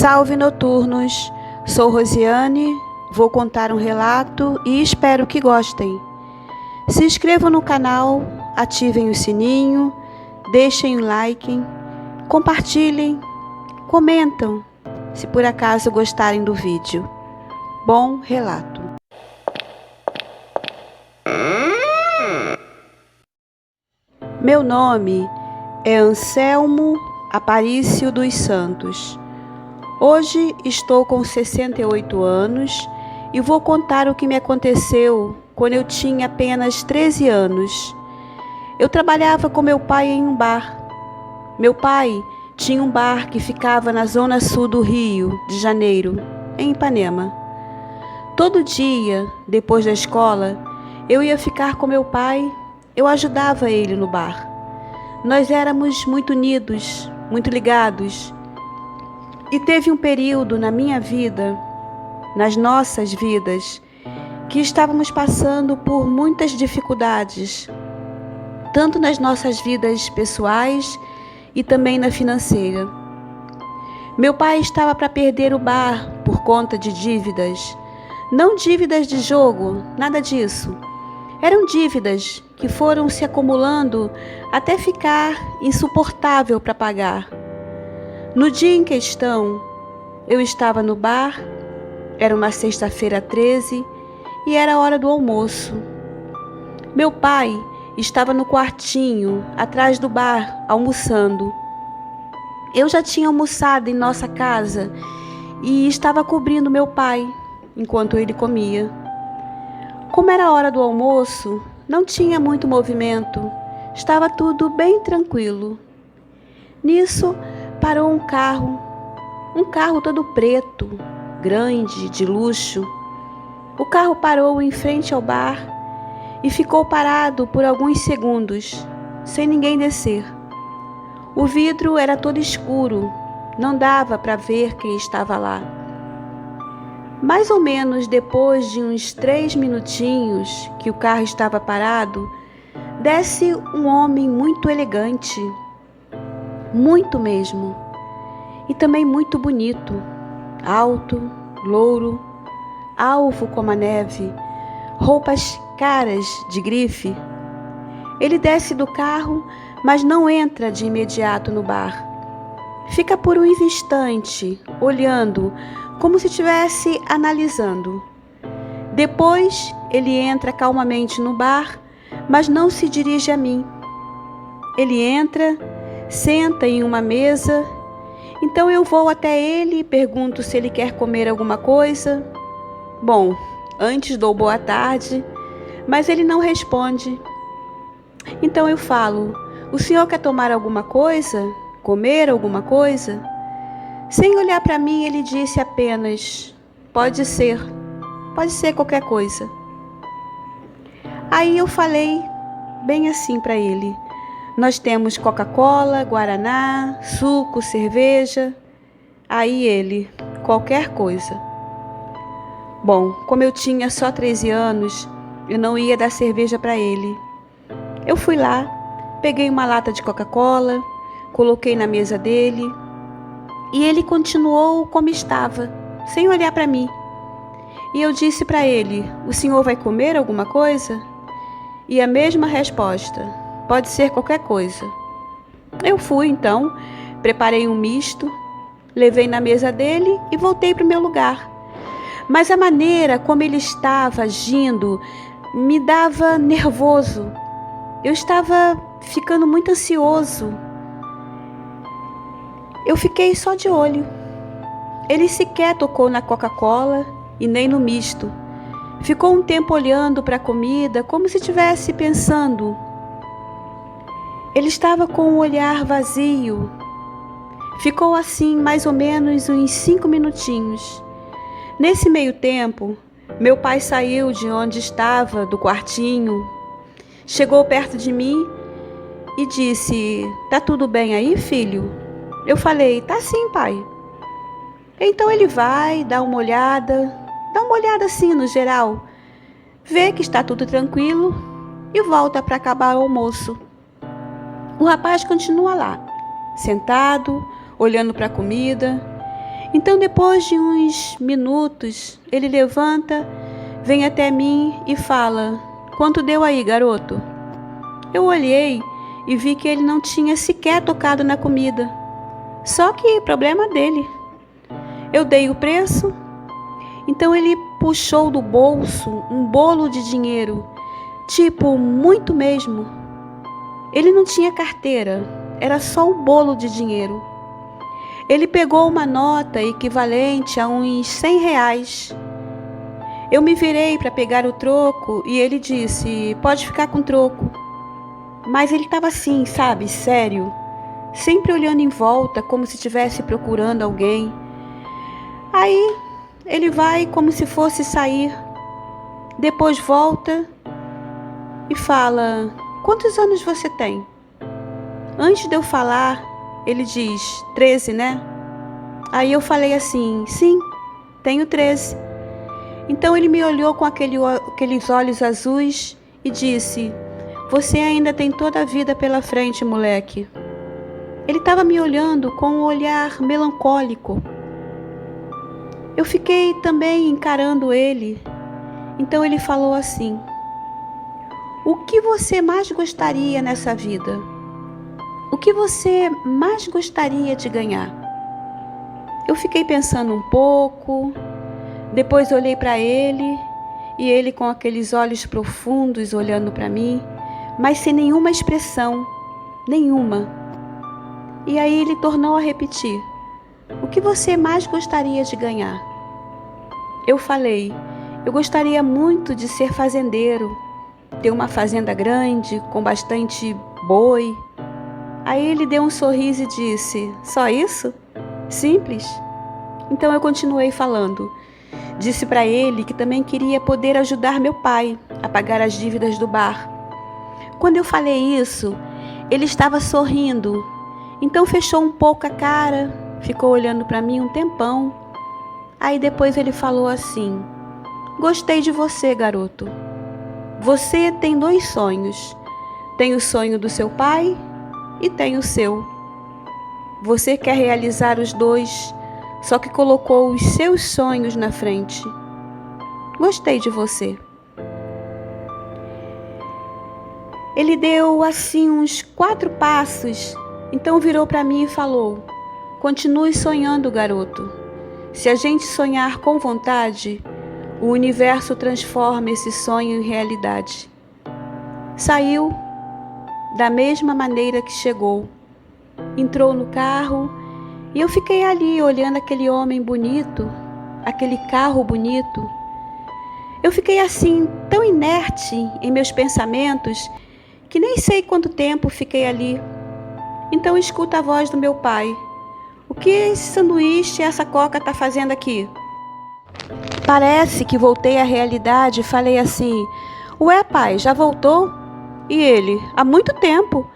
Salve noturnos, sou Rosiane, vou contar um relato e espero que gostem. Se inscrevam no canal, ativem o sininho, deixem o like, compartilhem, comentam se por acaso gostarem do vídeo. Bom relato. Meu nome é Anselmo Aparício dos Santos. Hoje estou com 68 anos e vou contar o que me aconteceu quando eu tinha apenas 13 anos. Eu trabalhava com meu pai em um bar. Meu pai tinha um bar que ficava na zona sul do Rio de Janeiro, em Ipanema. Todo dia, depois da escola, eu ia ficar com meu pai, eu ajudava ele no bar. Nós éramos muito unidos, muito ligados. E teve um período na minha vida, nas nossas vidas, que estávamos passando por muitas dificuldades, tanto nas nossas vidas pessoais e também na financeira. Meu pai estava para perder o bar por conta de dívidas. Não dívidas de jogo, nada disso. Eram dívidas que foram se acumulando até ficar insuportável para pagar. No dia em questão, eu estava no bar, era uma sexta-feira 13 e era a hora do almoço. Meu pai estava no quartinho, atrás do bar, almoçando. Eu já tinha almoçado em nossa casa e estava cobrindo meu pai enquanto ele comia. Como era a hora do almoço, não tinha muito movimento, estava tudo bem tranquilo. Nisso, parou um carro todo preto, grande, de luxo. O carro parou em frente ao bar e ficou parado por alguns segundos, sem ninguém descer. O vidro era todo escuro, não dava para ver quem estava lá. Mais ou menos depois de uns 3 minutinhos que o carro estava parado, desce um homem muito elegante, muito mesmo, e também muito bonito, alto, louro, alvo como a neve, roupas caras de grife. Ele desce do carro, mas não entra de imediato no bar. Fica por um instante, olhando, como se estivesse analisando. Depois, ele entra calmamente no bar, mas não se dirige a mim. Ele entra, senta em uma mesa, então eu vou até ele e pergunto se ele quer comer alguma coisa. Bom, antes dou boa tarde, mas ele não responde. Então eu falo: o senhor quer tomar alguma coisa? Comer alguma coisa? Sem olhar para mim, ele disse apenas: pode ser qualquer coisa. Aí eu falei bem assim para ele: nós temos Coca-Cola, Guaraná, suco, cerveja. Aí ele: qualquer coisa. Bom, como eu tinha só 13 anos, eu não ia dar cerveja para ele. Eu fui lá, peguei uma lata de Coca-Cola, coloquei na mesa dele e ele continuou como estava, sem olhar para mim. E eu disse para ele: o senhor vai comer alguma coisa? E a mesma resposta: pode ser qualquer coisa. Eu fui então, preparei um misto, levei na mesa dele e voltei para o meu lugar. Mas a maneira como ele estava agindo me dava nervoso. Eu estava ficando muito ansioso. Eu fiquei só de olho. Ele sequer tocou na Coca-Cola e nem no misto. Ficou um tempo olhando para a comida, como se estivesse pensando. Ele estava com o olhar vazio. Ficou assim mais ou menos uns 5 minutinhos. Nesse meio tempo, meu pai saiu de onde estava, do quartinho, chegou perto de mim e disse: tá tudo bem aí, filho? Eu falei: tá sim, pai. Então ele vai, dá uma olhada assim no geral, vê que está tudo tranquilo e volta para acabar o almoço. O rapaz continua lá, sentado, olhando para a comida, Então, depois de uns minutos, ele levanta, vem até mim e fala: "Quanto deu aí, garoto?" Eu olhei e vi que ele não tinha sequer tocado na comida. Só que problema dele. Eu dei o preço. Então ele puxou do bolso um bolo de dinheiro, tipo, muito mesmo. Ele não tinha carteira, era só um bolo de dinheiro. Ele pegou uma nota equivalente a uns R$ 100. Eu me virei para pegar o troco e ele disse: "Pode ficar com o troco." Mas ele estava assim, sabe, sério, sempre olhando em volta como se estivesse procurando alguém. Aí ele vai como se fosse sair, depois volta e fala: "Quantos anos você tem?" Antes de eu falar, ele diz: 13, né? Aí eu falei assim: "Sim, tenho 13. Então ele me olhou com aqueles olhos azuis e disse: "Você ainda tem toda a vida pela frente, moleque." Ele estava me olhando com um olhar melancólico. Eu fiquei também encarando ele. Então ele falou assim: "O que você mais gostaria nessa vida? O que você mais gostaria de ganhar?" Eu fiquei pensando um pouco, depois olhei para ele e ele com aqueles olhos profundos olhando para mim, mas sem nenhuma expressão, nenhuma. E aí ele tornou a repetir: "O que você mais gostaria de ganhar?" Eu falei: "Eu gostaria muito de ser fazendeiro, ter uma fazenda grande, com bastante boi." Aí ele deu um sorriso e disse: "Só isso? Simples?" Então eu continuei falando. Disse para ele que também queria poder ajudar meu pai a pagar as dívidas do bar. Quando eu falei isso, ele estava sorrindo. Então fechou um pouco a cara, ficou olhando para mim um tempão. Aí depois ele falou assim: "Gostei de você, garoto. Você tem 2 sonhos. Tem o sonho do seu pai e tem o seu. Você quer realizar os 2, só que colocou os seus sonhos na frente. Gostei de você." Ele deu assim uns 4 passos, então virou para mim e falou: "Continue sonhando, garoto. Se a gente sonhar com vontade, o universo transforma esse sonho em realidade." Saiu da mesma maneira que chegou. Entrou no carro e eu fiquei ali olhando aquele homem bonito, aquele carro bonito. Eu fiquei assim, tão inerte em meus pensamentos, que nem sei quanto tempo fiquei ali. Então escuto a voz do meu pai: "O que esse sanduíche e essa coca tá fazendo aqui?" Parece que voltei à realidade e falei assim: "Ué, pai, já voltou?" E ele: "Há muito tempo.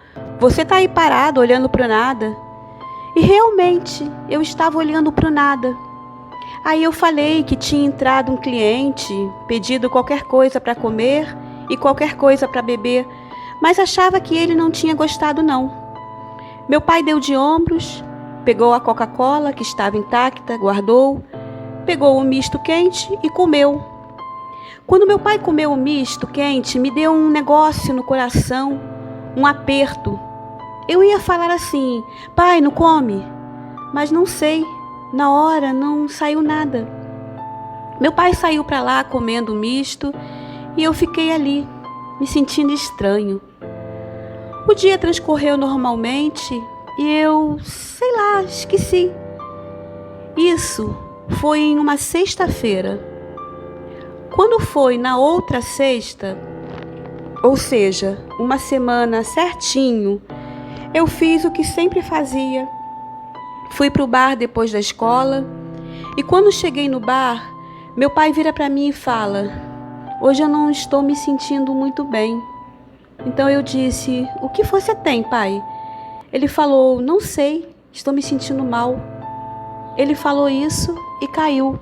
Você tá aí parado, olhando pro nada." E realmente, eu estava olhando pro nada. Aí eu falei que tinha entrado um cliente, pedido qualquer coisa para comer e qualquer coisa para beber, mas achava que ele não tinha gostado não. Meu pai deu de ombros, pegou a Coca-Cola que estava intacta, guardou, pegou o misto quente e comeu. Quando meu pai comeu o misto quente, me deu um negócio no coração, um aperto. Eu ia falar assim: "Pai, não come?" Mas não sei, na hora não saiu nada. Meu pai saiu para lá comendo o misto e eu fiquei ali, me sentindo estranho. O dia transcorreu normalmente e eu, sei lá, esqueci. Isso foi em uma sexta-feira. Quando foi na outra sexta, ou seja, uma semana certinho, eu fiz o que sempre fazia. Fui para o bar depois da escola e quando cheguei no bar, meu pai vira para mim e fala: "Hoje eu não estou me sentindo muito bem." Então eu disse: "O que você tem, pai?" Ele falou: "Não sei, estou me sentindo mal." Ele falou isso e caiu.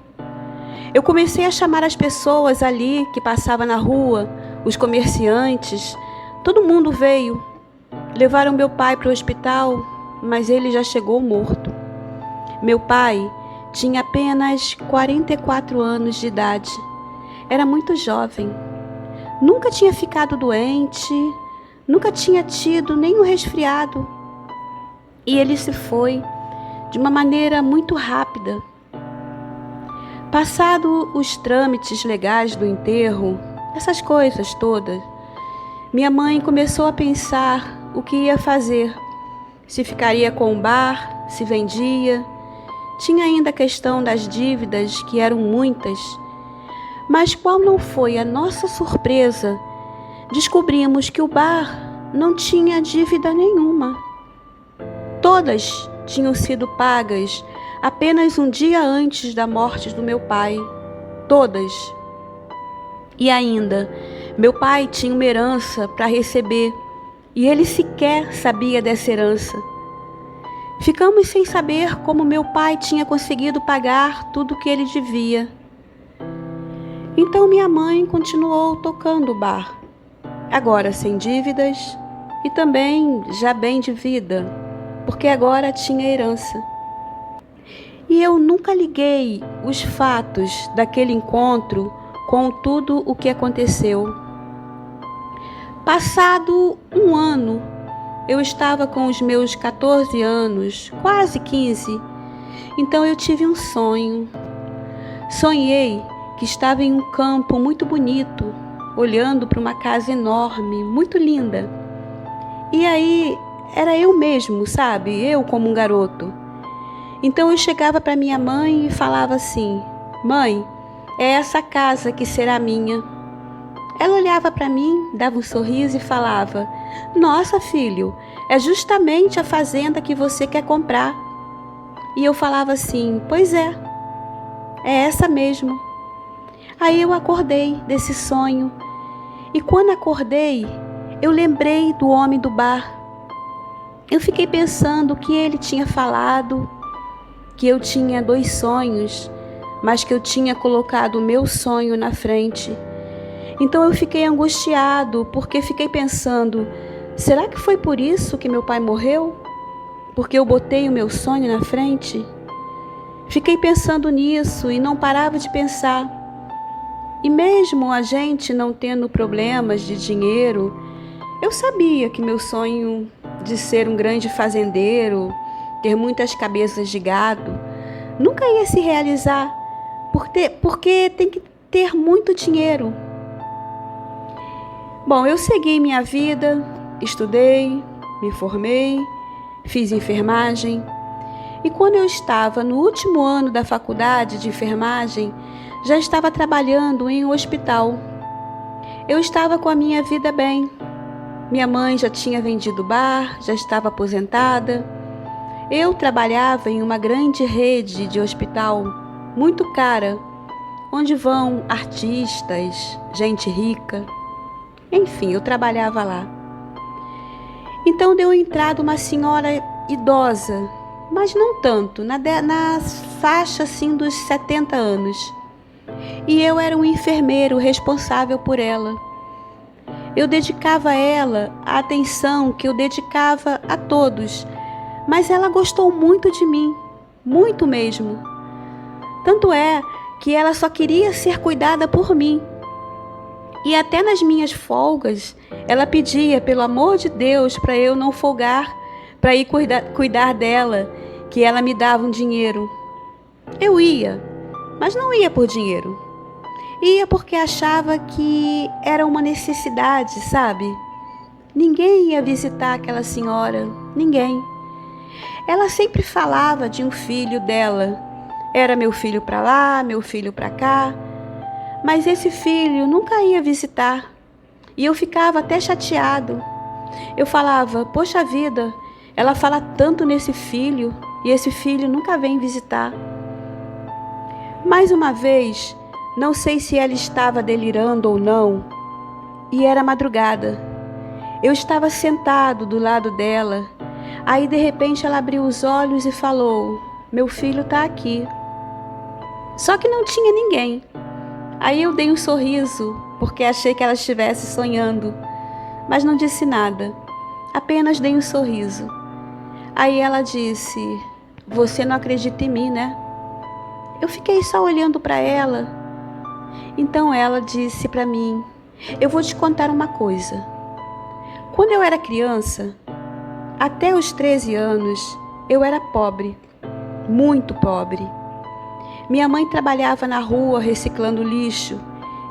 Eu comecei a chamar as pessoas ali que passavam na rua, os comerciantes, todo mundo veio. Levaram meu pai para o hospital, mas ele já chegou morto. Meu pai Tinha apenas 44 anos de idade. Era muito jovem. Nunca tinha ficado doente, nunca tinha tido nenhum resfriado. E ele se foi de uma maneira muito rápida. Passado os trâmites legais do enterro, essas coisas todas, minha mãe começou a pensar o que ia fazer. Se ficaria com o bar, se vendia. Tinha ainda a questão das dívidas, que eram muitas. Mas qual não foi a nossa surpresa? Descobrimos que o bar não tinha dívida nenhuma. Todas tinham sido pagas apenas um dia antes da morte do meu pai. Todas. E ainda, meu pai tinha uma herança para receber e ele sequer sabia dessa herança. Ficamos sem saber como meu pai tinha conseguido pagar tudo o que ele devia. Então minha mãe continuou tocando o bar, agora sem dívidas e também já bem de vida, porque agora tinha herança. E eu nunca liguei os fatos daquele encontro com tudo o que aconteceu. Passado um ano, eu estava com os meus 14 anos, quase 15, então eu tive um sonho. Sonhei que estava em um campo muito bonito, olhando para uma casa enorme, muito linda. E aí era eu mesmo, sabe? Eu como um garoto. Então eu chegava para minha mãe e falava assim: mãe, é essa casa que será minha. Ela olhava para mim, dava um sorriso e falava: nossa, filho, é justamente a fazenda que você quer comprar. E eu falava assim: pois é essa mesmo. Aí eu acordei desse sonho. E quando acordei, eu lembrei do homem do bar. Eu fiquei pensando o que ele tinha falado, que eu tinha 2 sonhos, mas que eu tinha colocado o meu sonho na frente. Então eu fiquei angustiado, porque fiquei pensando: será que foi por isso que meu pai morreu? Porque eu botei o meu sonho na frente? Fiquei pensando nisso e não parava de pensar. E mesmo a gente não tendo problemas de dinheiro, eu sabia que meu sonho de ser um grande fazendeiro, ter muitas cabeças de gado, nunca ia se realizar, porque tem que ter muito dinheiro. Bom, eu segui minha vida, estudei, me formei, fiz enfermagem. E quando eu estava no último ano da faculdade de enfermagem, já estava trabalhando em um hospital. Eu estava com a minha vida bem. Minha mãe já tinha vendido o bar, já estava aposentada. Eu trabalhava em uma grande rede de hospital muito cara, onde vão artistas, gente rica. Enfim, eu trabalhava lá. Então deu entrada uma senhora idosa, mas não tanto, na faixa assim dos 70 anos. E eu era um enfermeiro responsável por ela. Eu dedicava a ela a atenção que eu dedicava a todos, mas ela gostou muito de mim, muito mesmo. Tanto é que ela só queria ser cuidada por mim. E até nas minhas folgas, ela pedia, pelo amor de Deus, para eu não folgar, para ir cuidar dela, que ela me dava um dinheiro. Eu ia, mas não ia por dinheiro. Ia porque achava que era uma necessidade, sabe? Ninguém ia visitar aquela senhora, ninguém. Ela sempre falava de um filho dela. Era meu filho para lá, meu filho para cá. Mas esse filho nunca ia visitar. E eu ficava até chateado. Eu falava: poxa vida, ela fala tanto nesse filho e esse filho nunca vem visitar. Mais uma vez, não sei se ela estava delirando ou não, e era madrugada. Eu estava sentado do lado dela. Aí de repente ela abriu os olhos e falou: meu filho está aqui. Só que não tinha ninguém. Aí eu dei um sorriso, porque achei que ela estivesse sonhando, mas não disse nada, apenas dei um sorriso. Aí ela disse: você não acredita em mim, né? Eu fiquei só olhando para ela. Então ela disse para mim: eu vou te contar uma coisa. Quando eu era criança, até os 13 anos, eu era pobre, muito pobre. Minha mãe trabalhava na rua reciclando lixo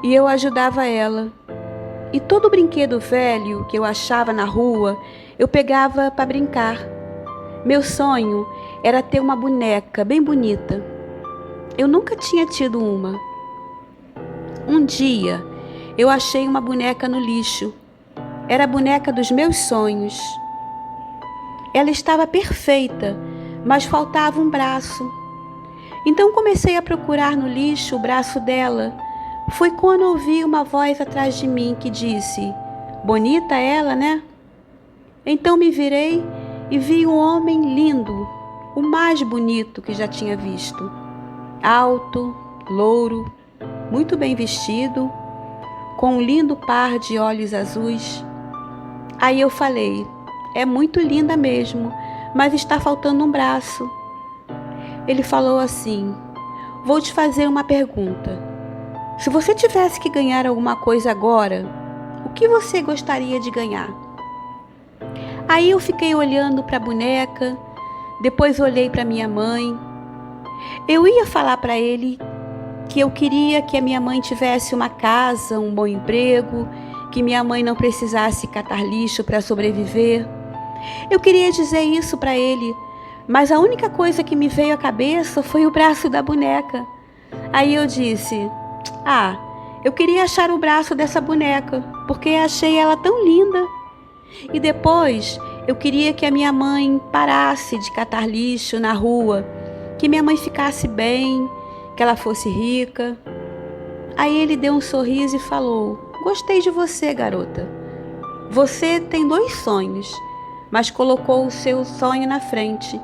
e eu ajudava ela. E todo brinquedo velho que eu achava na rua, eu pegava para brincar. Meu sonho era ter uma boneca bem bonita. Eu nunca tinha tido uma. Um dia, eu achei uma boneca no lixo. Era a boneca dos meus sonhos. Ela estava perfeita, mas faltava um braço. Então comecei a procurar no lixo o braço dela. Foi quando ouvi uma voz atrás de mim que disse: bonita ela, né? Então me virei e vi um homem lindo, o mais bonito que já tinha visto. Alto, louro, muito bem vestido, com um lindo par de olhos azuis. Aí eu falei: é muito linda mesmo, mas está faltando um braço. Ele falou assim: vou te fazer uma pergunta. Se você tivesse que ganhar alguma coisa agora, o que você gostaria de ganhar? Aí eu fiquei olhando para a boneca, depois olhei para minha mãe. Eu ia falar para ele que eu queria que a minha mãe tivesse uma casa, um bom emprego, que minha mãe não precisasse catar lixo para sobreviver. Eu queria dizer isso para ele, mas a única coisa que me veio à cabeça foi o braço da boneca. Aí eu disse: eu queria achar o braço dessa boneca, porque achei ela tão linda. E depois eu queria que a minha mãe parasse de catar lixo na rua, que minha mãe ficasse bem, que ela fosse rica. Aí ele deu um sorriso e falou: gostei de você, garota. Você tem 2 sonhos, mas colocou o seu sonho na frente.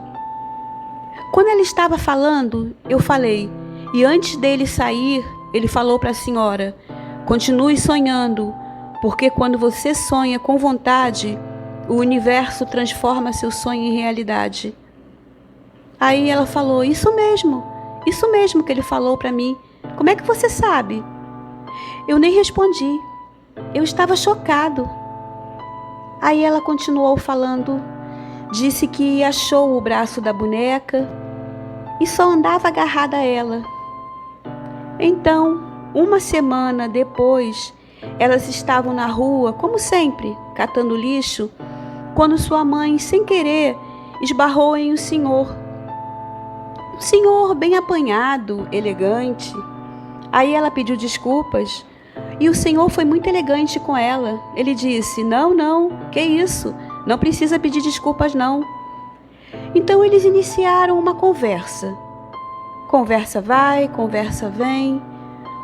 Quando ele estava falando, eu falei, e antes dele sair, ele falou para a senhora: continue sonhando, porque quando você sonha com vontade, o universo transforma seu sonho em realidade. Aí ela falou: isso mesmo que ele falou para mim. Como é que você sabe? Eu nem respondi. Eu estava chocado. Aí ela continuou falando, disse que achou o braço da boneca e só andava agarrada a ela. Então, uma semana depois, elas estavam na rua, como sempre, catando lixo, quando sua mãe, sem querer, esbarrou em um senhor. Um senhor bem apanhado, elegante. Aí ela pediu desculpas e o senhor foi muito elegante com ela. Ele disse: não, que isso? Não precisa pedir desculpas, não. Então eles iniciaram uma conversa. Conversa vai, conversa vem.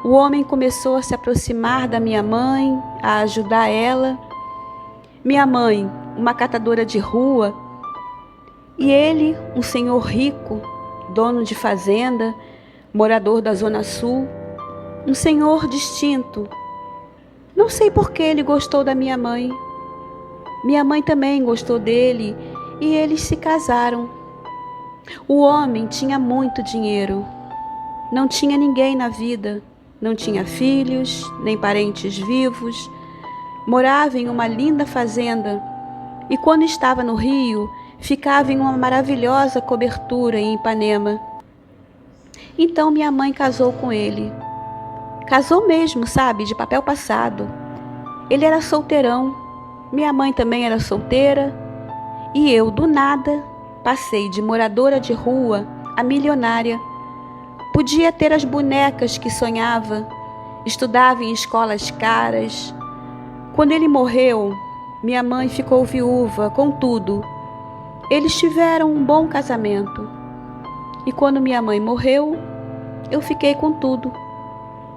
O homem começou a se aproximar da minha mãe, a ajudar ela. Minha mãe, uma catadora de rua, e ele, um senhor rico, dono de fazenda, morador da Zona Sul, um senhor distinto. Não sei por que ele gostou da minha mãe. Minha mãe também gostou dele e eles se casaram. O homem tinha muito dinheiro. Não tinha ninguém na vida. Não tinha filhos, nem parentes vivos. Morava em uma linda fazenda e quando estava no Rio, ficava em uma maravilhosa cobertura em Ipanema. Então minha mãe casou com ele. Casou mesmo, sabe, de papel passado. Ele era solteirão, minha mãe também era solteira, e eu, do nada, passei de moradora de rua a milionária. Podia ter as bonecas que sonhava, estudava em escolas caras. Quando ele morreu, minha mãe ficou viúva com tudo. Eles tiveram um bom casamento. E quando minha mãe morreu, eu fiquei com tudo.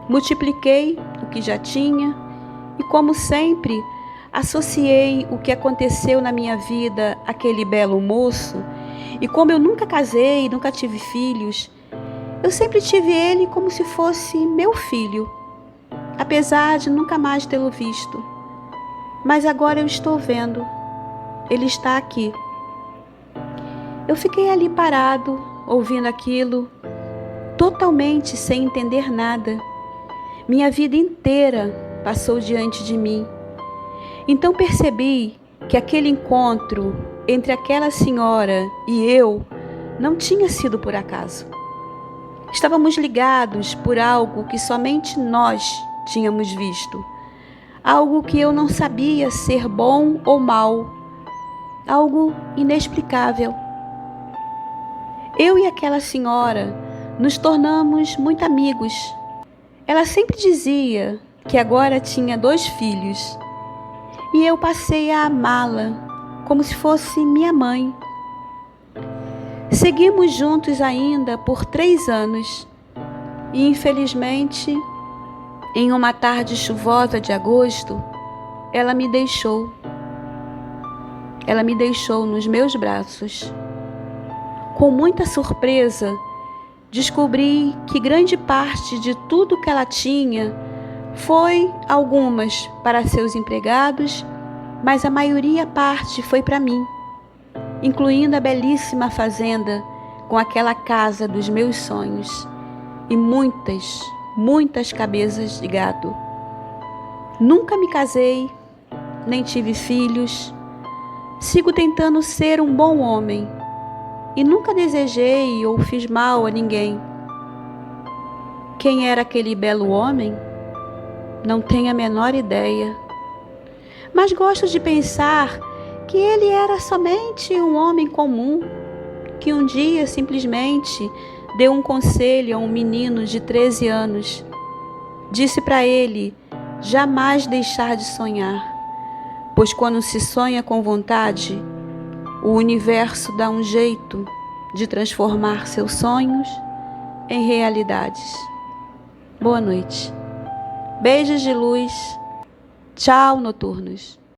Multipliquei o que já tinha e, como sempre, associei o que aconteceu na minha vida àquele belo moço. E como eu nunca casei, nunca tive filhos, eu sempre tive ele como se fosse meu filho, apesar de nunca mais tê-lo visto. Mas agora eu estou vendo. Ele está aqui. Eu fiquei ali parado, ouvindo aquilo, totalmente sem entender nada. Minha vida inteira passou diante de mim. Então percebi que aquele encontro entre aquela senhora e eu não tinha sido por acaso. Estávamos ligados por algo que somente nós tínhamos visto. Algo que eu não sabia ser bom ou mal. Algo inexplicável. Eu e aquela senhora nos tornamos muito amigos. Ela sempre dizia que agora tinha 2 filhos. E eu passei a amá-la como se fosse minha mãe. Seguimos juntos ainda por 3 anos e, infelizmente, em uma tarde chuvosa de agosto, ela me deixou. Ela me deixou nos meus braços. Com muita surpresa, descobri que grande parte de tudo que ela tinha foi algumas para seus empregados, mas a maioria parte foi para mim, incluindo a belíssima fazenda com aquela casa dos meus sonhos e muitas cabeças de gado. Nunca me casei, nem tive filhos. Sigo tentando ser um bom homem e nunca desejei ou fiz mal a ninguém. Quem era aquele belo homem? Não tenho a menor ideia. Mas gosto de pensar que ele era somente um homem comum, que um dia simplesmente deu um conselho a um menino de 13 anos. Disse para ele jamais deixar de sonhar, pois quando se sonha com vontade, o universo dá um jeito de transformar seus sonhos em realidades. Boa noite. Beijos de luz. Tchau, noturnos.